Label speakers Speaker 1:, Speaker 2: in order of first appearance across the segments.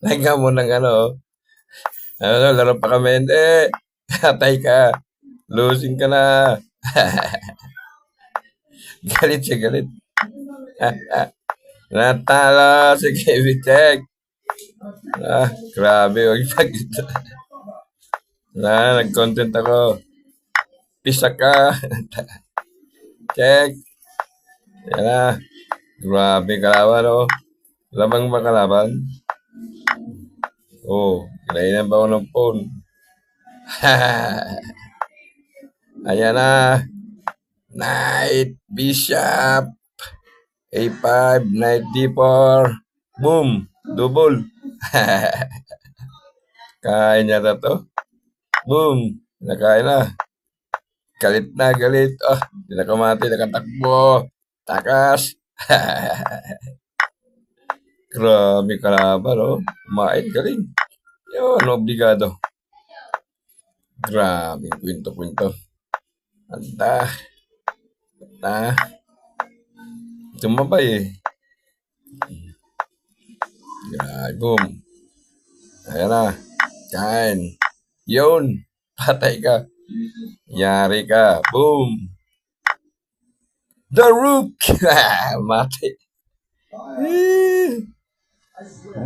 Speaker 1: Lagyan mo ng ano, laro pa kami. Hindi. Atay ka. Losing ka na. Galit siya, galit. Natalo si Kevin Tech. Grabe. Huwag pag ito. Nag-content ako. Pisa ka. Check. Yan na. Grabe kalaban, oh. Labang ba kalaban? Oh, kainan pa ako ng phone. Ayan na. Knight, Bishop, A5, Knight D4. Boom! Double. Kain niya na to. Boom! Nakain na. Galit na, galit. Oh, hindi na kumati, nakatakbo. Takas. Grabe kalaban, oh. Kumain, galing. Yun, obligado. Grabe, kwento-kwento. Anta. Anta. Tumabay eh. Boom. Ayan na. Kain. Yun. Patay ka. Yari ka. Boom. The Rook. Mati.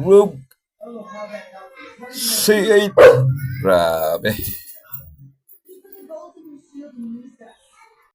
Speaker 1: Rook. C8. Grabe.